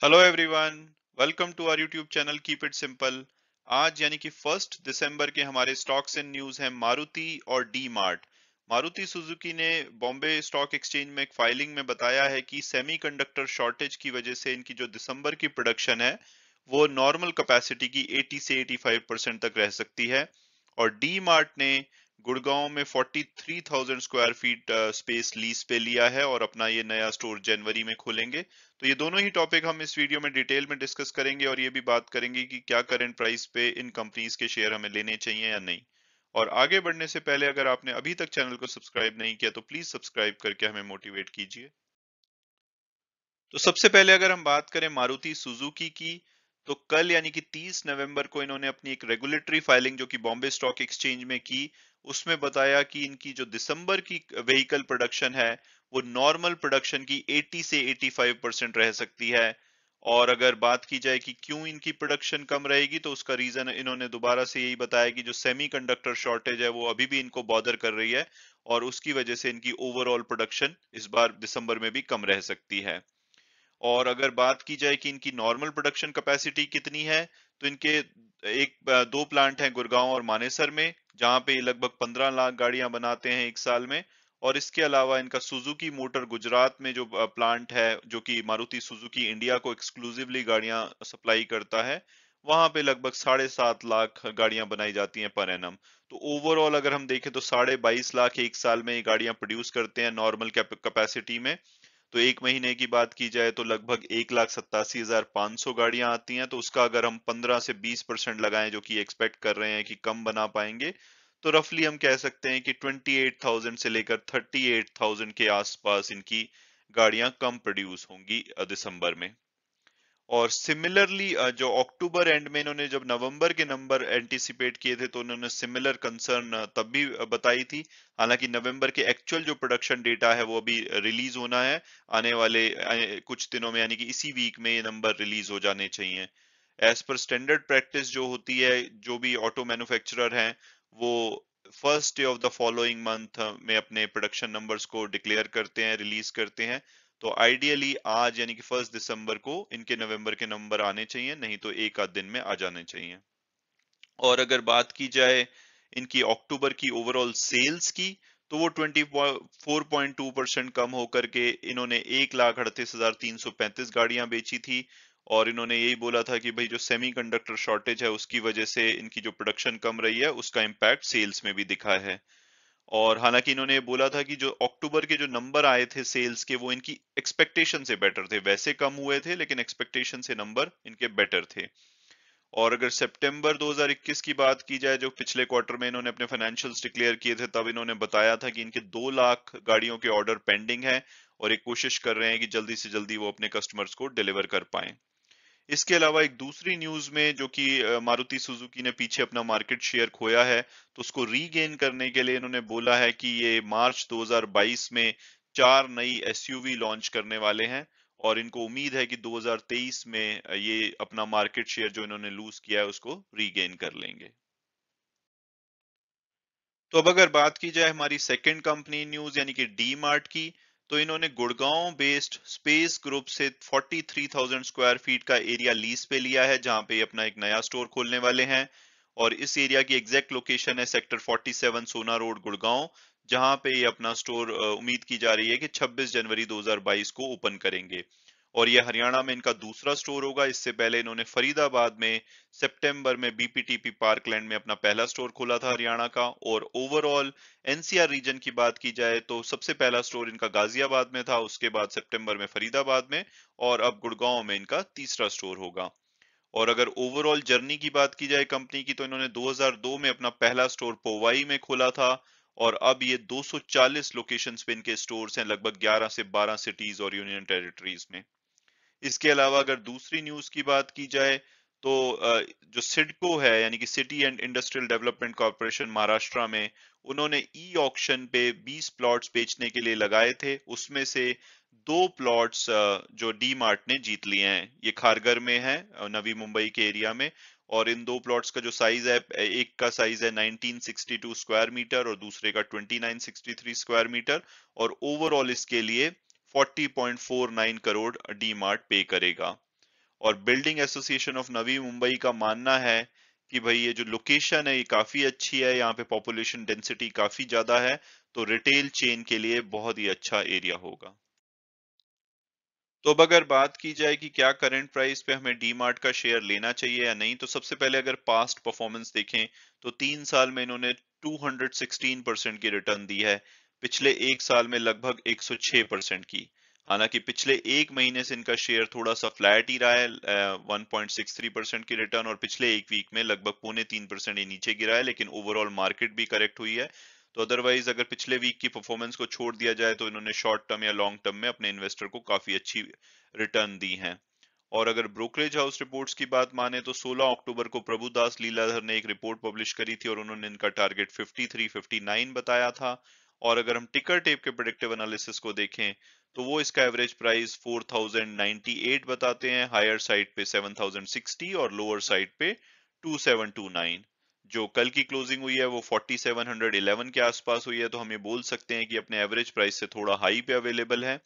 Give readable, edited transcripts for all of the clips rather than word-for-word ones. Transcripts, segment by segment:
Hello everyone, welcome to our YouTube channel Keep It Simple. आज यानी कि 1 दिसंबर के हमारे स्टॉक्स एंड न्यूज हैं मारुति और डी मार्ट। मारुति सुजुकी ने बॉम्बे स्टॉक एक्सचेंज में एक फाइलिंग में बताया है कि सेमीकंडक्टर शॉर्टेज की वजह से इनकी जो दिसंबर की प्रोडक्शन है वो नॉर्मल कैपेसिटी की 80 से 85% तक रह सकती है। और डी मार्ट ने गुड़गांव में 43,000 स्क्वायर फीट स्पेस लीज पे लिया है और अपना ये नया स्टोर जनवरी में खोलेंगे। तो ये दोनों ही टॉपिक हम इस वीडियो में डिटेल में डिस्कस करेंगे और ये भी बात करेंगे कि क्या करंट प्राइस पे इन कंपनीज के शेयर हमें लेने चाहिए या नहीं। और आगे बढ़ने से पहले अगर आपने अभी तक चैनल को सब्सक्राइब नहीं किया तो प्लीज सब्सक्राइब करके हमें मोटिवेट कीजिए। तो सबसे पहले अगर हम बात करें मारुति सुजुकी की, तो कल यानी कि 30 नवंबर को इन्होंने अपनी एक रेगुलेटरी फाइलिंग जो कि बॉम्बे स्टॉक एक्सचेंज में की, उसमें बताया कि इनकी जो दिसंबर की व्हीकल प्रोडक्शन है वो नॉर्मल प्रोडक्शन की 80 से 85% रह सकती है। और अगर बात की जाए कि क्यों इनकी प्रोडक्शन कम रहेगी, तो उसका रीजन इन्होंने दोबारा से यही बताया कि जो सेमीकंडक्टर शॉर्टेज है वो अभी भी इनको बॉदर कर रही है और उसकी वजह से इनकी ओवरऑल प्रोडक्शन इस बार दिसंबर में भी कम रह सकती है। और अगर बात की जाए कि इनकी नॉर्मल प्रोडक्शन कैपेसिटी कितनी है, तो इनके दो प्लांट हैं गुड़गांव और मानेसर में, जहां पे ये लगभग 15 लाख गाड़ियां बनाते हैं एक साल में। और इसके अलावा इनका सुजुकी मोटर गुजरात में जो प्लांट है, जो कि मारुति सुजुकी इंडिया को एक्सक्लूसिवली गाड़ियां सप्लाई करता है, वहां पे लगभग 7.5 लाख गाड़ियां बनाई जाती हैं पर एनम। तो ओवरऑल अगर हम देखें तो 22.5 लाख एक साल में ये गाड़ियां प्रोड्यूस करते हैं नॉर्मल कैपेसिटी में। तो एक महीने की बात की जाए तो लगभग 1,87,500 गाड़ियां आती हैं। तो उसका अगर हम 15 से 20% लगाएं, जो कि एक्सपेक्ट कर रहे हैं कि कम बना पाएंगे, तो रफली हम कह सकते हैं कि 28,000 से लेकर 38,000 के आसपास इनकी गाड़ियां कम प्रोड्यूस होंगी दिसंबर में। और सिमिलरली जो अक्टूबर एंड में इन्होंने जब नवंबर के नंबर एंटिसिपेट किए थे, तो उन्होंने सिमिलर कंसर्न तब भी बताई थी। हालांकि नवंबर के एक्चुअल जो प्रोडक्शन डेटा है वो अभी रिलीज होना है आने वाले कुछ दिनों में, यानी कि इसी वीक में ये नंबर रिलीज हो जाने चाहिए। एज पर स्टैंडर्ड प्रैक्टिस जो होती है, जो भी ऑटो मैन्युफैक्चरर हैं वो first day of the following month में अपने प्रोडक्शन नंबर्स को डिक्लेयर करते हैं, रिलीज करते हैं। तो आइडियली आज यानी कि 1 दिसंबर को इनके नवंबर के नंबर आने चाहिए, नहीं तो एक आध दिन में आ जाने चाहिए। और अगर बात की जाए इनकी अक्टूबर की ओवरऑल सेल्स की, तो वो 24.2% कम होकर के इन्होंने 1,38,335 गाड़ियां बेची थी। और इन्होंने यही बोला था कि भाई जो सेमीकंडक्टर शॉर्टेज है उसकी वजह से इनकी जो प्रोडक्शन कम रही है उसका इम्पैक्ट सेल्स में भी दिखा है। और हालांकि इन्होंने ये बोला था कि जो अक्टूबर के जो नंबर आए थे सेल्स के वो इनकी एक्सपेक्टेशन से बेटर थे, वैसे कम हुए थे लेकिन एक्सपेक्टेशन से नंबर इनके बेटर थे। और अगर सितंबर 2021 की बात की जाए, जो पिछले क्वार्टर में इन्होंने अपने फाइनेंशियल्स डिक्लेयर किए थे, तब इन्होंने बताया था कि इनके 2 लाख गाड़ियों के ऑर्डर पेंडिंग है और एक कोशिश कर रहे हैं कि जल्दी से जल्दी वो अपने कस्टमर्स को डिलीवर कर पाएं। इसके अलावा एक दूसरी न्यूज में, जो कि मारुति सुजुकी ने पीछे अपना मार्केट शेयर खोया है, तो उसको रीगेन करने के लिए इन्होंने बोला है कि ये मार्च 2022 में 4 नई एसयूवी लॉन्च करने वाले हैं। और इनको उम्मीद है कि 2023 में ये अपना मार्केट शेयर जो इन्होंने लूज किया है उसको रीगेन कर लेंगे। तो अब अगर बात की जाए हमारी सेकंड कंपनी न्यूज यानी कि डी मार्ट की, तो इन्होंने गुड़गांव बेस्ड स्पेस ग्रुप से 43,000 स्क्वायर फीट का एरिया लीज पे लिया है, जहां पे ये अपना एक नया स्टोर खोलने वाले हैं। और इस एरिया की एग्जैक्ट लोकेशन है सेक्टर 47 सोना रोड गुड़गांव, जहां पे ये अपना स्टोर उम्मीद की जा रही है कि 26 जनवरी 2022 को ओपन करेंगे। और ये हरियाणा में इनका दूसरा स्टोर होगा। इससे पहले इन्होंने फरीदाबाद में सितंबर में बीपीटीपी पार्कलैंड में अपना पहला स्टोर खोला था हरियाणा का। और ओवरऑल एनसीआर रीजन की बात की जाए तो सबसे पहला स्टोर इनका गाजियाबाद में था, उसके बाद सितंबर में फरीदाबाद में, और अब गुड़गांव में इनका तीसरा स्टोर होगा। और अगर ओवरऑल जर्नी की बात की जाए कंपनी की, तो इन्होंने 2002 में अपना पहला स्टोर पोवाई में खोला था और अब ये 240 लोकेशंस पे इनके स्टोर्स हैं, लगभग 11 से 12 सिटीज और यूनियन टेरिटरीज में। इसके अलावा अगर दूसरी न्यूज की बात की जाए, तो जो सिडको है यानी कि city and industrial development corporation Maharashtra में, उन्होंने ई ऑक्शन पे 20 प्लॉट्स बेचने के लिए लगाए थे। उसमें से दो प्लॉट्स जो डी मार्ट ने जीत लिए हैं। ये खारगर में है, नवी मुंबई के एरिया में। और इन दो प्लॉट्स का जो साइज है, एक का साइज है 1962 स्क्वायर मीटर और दूसरे का 2963 स्क्वायर मीटर। और ओवरऑल इसके लिए 40.49 करोड़ डी मार्ट पे करेगा। और building association of Navi Mumbai का मानना है कि भाई ये जो लोकेशन है ये काफी अच्छी है, यहाँ पे पॉपुलेशन डेंसिटी काफी ज्यादा है, तो रिटेल चेन के लिए बहुत ही अच्छा एरिया होगा। तो अब अगर बात की जाए कि क्या करंट प्राइस पे हमें डी मार्ट का शेयर लेना चाहिए या नहीं, तो सबसे पहले अगर पास्ट परफॉर्मेंस देखें तो 3 साल में इन्होंने 216% की रिटर्न दी है, पिछले एक साल में लगभग 106% की। हालांकि पिछले एक महीने से इनका शेयर थोड़ा सा फ्लैट ही रहा है, 1.63% की रिटर्न, और पिछले एक वीक में लगभग 0.5% ये नीचे गिरा है, लेकिन ओवरऑल मार्केट भी करेक्ट हुई है। तो अदरवाइज अगर पिछले वीक की परफॉर्मेंस को छोड़ दिया जाए तो इन्होंने शॉर्ट टर्म या लॉन्ग टर्म में अपने इन्वेस्टर को काफी अच्छी रिटर्न दी हैं। और अगर ब्रोकरेज हाउस रिपोर्ट्स की बात माने तो 16 अक्टूबर को प्रभुदास लीलाधर ने एक रिपोर्ट पब्लिश करी थी और उन्होंने इनका टारगेट 53-59 बताया था। और अगर हम टिकर टेप के प्रेडिक्टिव एनालिसिस को देखें तो वो इसका एवरेज प्राइस 4098 बताते हैं, हायर साइड पे 7060 और लोअर साइड पे 2729। जो कल की क्लोजिंग हुई है वो 4711 के आसपास हुई है, तो हम ये बोल सकते हैं कि अपने एवरेज प्राइस से थोड़ा हाई पे अवेलेबल है।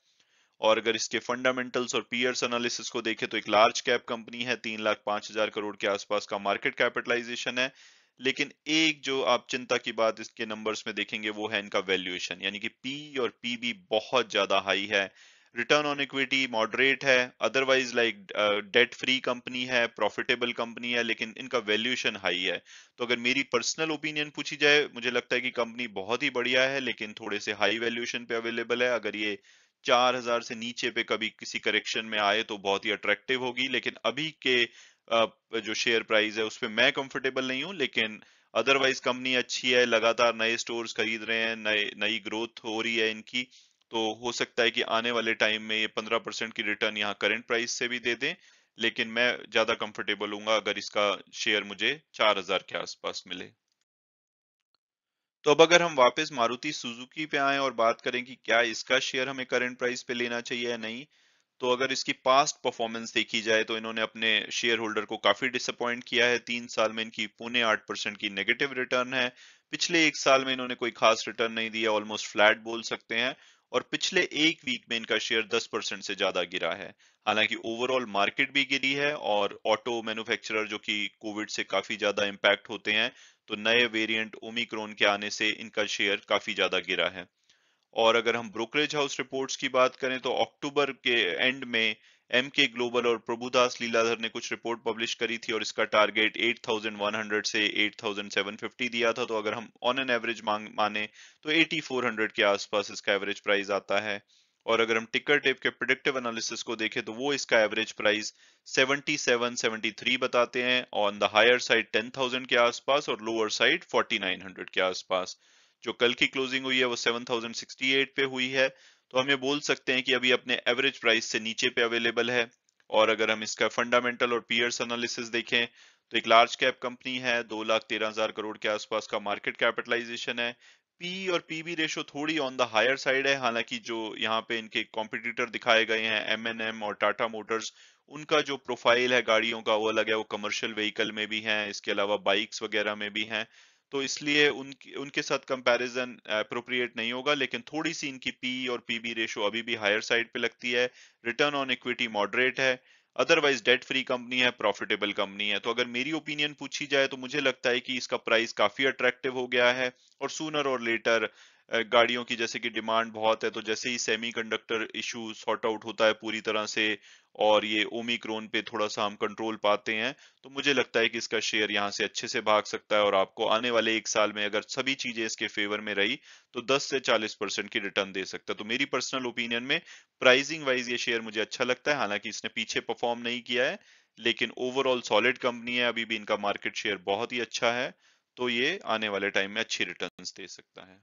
और अगर इसके फंडामेंटल्स और पीयर्स एनालिसिस को देखें तो एक लार्ज कैप कंपनी है, 3,05,000 करोड़ के आसपास का मार्केट कैपिटलाइजेशन है। लेकिन एक जो आप चिंता की बात इसके नंबर्स में देखेंगे वो है इनका वैल्यूएशन, यानी कि पी और पीबी बहुत ज्यादा हाई है। रिटर्न ऑन इक्विटी मॉडरेट है, otherwise like debt free company है, प्रॉफिटेबल कंपनी है, लेकिन इनका वैल्यूएशन हाई है। तो अगर मेरी पर्सनल ओपिनियन पूछी जाए, मुझे लगता है कि कंपनी बहुत ही बढ़िया है लेकिन थोड़े से हाई वैल्यूएशन पे अवेलेबल है। अगर ये 4,000 से नीचे पे कभी किसी करेक्शन में आए तो बहुत ही अट्रैक्टिव होगी, लेकिन अभी के जो शेयर प्राइस है उस पे मैं कंफर्टेबल नहीं हूँ। लेकिन अदरवाइज कंपनी अच्छी है, लगातार नए स्टोर्स खरीद रहे हैं, नए नई ग्रोथ हो रही है इनकी, तो हो सकता है कि आने वाले टाइम में ये 15% की रिटर्न यहाँ करंट प्राइस से भी दे दें। लेकिन मैं ज्यादा कंफर्टेबल हूँ अगर इसका शेयर मुझे 4,000 के आसपास मिले। तो अब अगर हम वापस मारुति सुजुकी पे आए और बात करें कि क्या इसका शेयर हमें करंट प्राइस पे लेना चाहिए या नहीं, तो अगर इसकी पास्ट परफॉर्मेंस देखी जाए तो इन्होंने अपने शेयर होल्डर को काफी डिसअपॉइंट किया है। 3 साल में इनकी 0.8% की नेगेटिव रिटर्न है, पिछले एक साल में इन्होंने कोई खास रिटर्न नहीं दिया, ऑलमोस्ट फ्लैट बोल सकते हैं। और पिछले एक वीक में इनका शेयर 10% से ज्यादा गिरा है। हालांकि ओवरऑल मार्केट भी गिरी है और ऑटो मैन्युफैक्चरर जो कि कोविड से काफी ज्यादा इम्पैक्ट होते हैं, तो नए वेरिएंट ओमिक्रॉन के आने से इनका शेयर काफी ज्यादा गिरा है। और अगर हम ब्रोकरेज हाउस रिपोर्ट्स की बात करें तो अक्टूबर के एंड में एम के ग्लोबल और प्रभुदास लीलाधर ने कुछ रिपोर्ट पब्लिश करी थी और इसका टारगेट 8,100 से 8,750 दिया था। तो अगर हम ऑन एन एवरेज माने तो 8,400 के आसपास इसका एवरेज प्राइस आता है। और अगर हम टिकर टेप के प्रिडिक्टिव एनालिसिस को देखें तो वो इसका एवरेज प्राइस 77-73 बताते हैं, ऑन द हायर साइड 10,000 के आसपास और लोअर साइड 4,900 के आसपास। जो कल की क्लोजिंग हुई है वो 7,068 पे हुई है, तो हम ये बोल सकते हैं कि अभी अपने एवरेज प्राइस से नीचे पे अवेलेबल है। और अगर हम इसका फंडामेंटल और पीयर्स एनालिसिस देखें तो एक लार्ज कैप कंपनी है, 2,13,000 करोड़ के आसपास का मार्केट कैपिटलाइजेशन है। पी और पीबी रेशो थोड़ी ऑन द हायर साइड है, हालांकि जो यहाँ पे इनके कॉम्पिटिटर दिखाए गए हैं एम और टाटा मोटर्स, उनका जो प्रोफाइल है गाड़ियों का वो अलग है, वो कमर्शियल व्हीकल में भी हैं, इसके अलावा बाइक्स वगैरह में भी हैं। तो इसलिए उनके उनके साथ कंपैरिजन अप्रोप्रिएट नहीं होगा, लेकिन थोड़ी सी इनकी पी और पीबी रेशो अभी भी हायर साइड पे लगती है। रिटर्न ऑन इक्विटी मॉडरेट है, अदरवाइज डेट फ्री कंपनी है, प्रॉफिटेबल कंपनी है। तो अगर मेरी ओपिनियन पूछी जाए तो मुझे लगता है कि इसका प्राइस काफी अट्रैक्टिव हो गया है। और सूनर और लेटर गाड़ियों की जैसे कि डिमांड बहुत है, तो जैसे ही सेमीकंडक्टर इशू सॉर्ट आउट होता है पूरी तरह से और ये ओमिक्रॉन पे थोड़ा सा हम कंट्रोल पाते हैं, तो मुझे लगता है कि इसका शेयर यहाँ से अच्छे से भाग सकता है और आपको आने वाले एक साल में अगर सभी चीजें इसके फेवर में रही तो 10 से 40% की रिटर्न दे सकता है। तो मेरी पर्सनल ओपिनियन में प्राइसिंग वाइज ये शेयर मुझे अच्छा लगता है, हालांकि इसने पीछे परफॉर्म नहीं किया है, लेकिन ओवरऑल सॉलिड कंपनी है, अभी भी इनका मार्केट शेयर बहुत ही अच्छा है, तो ये आने वाले टाइम में अच्छी रिटर्न्स दे सकता है।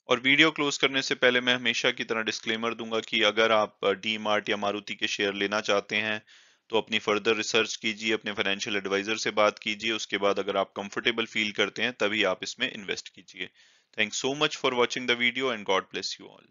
और वीडियो क्लोज करने से पहले मैं हमेशा की तरह डिस्क्लेमर दूंगा कि अगर आप डी मार्ट या मारुति के शेयर लेना चाहते हैं तो अपनी फर्दर रिसर्च कीजिए, अपने फाइनेंशियल एडवाइजर से बात कीजिए, उसके बाद अगर आप कंफर्टेबल फील करते हैं तभी आप इसमें इन्वेस्ट कीजिए। Thanks so much for watching the video and God bless you all.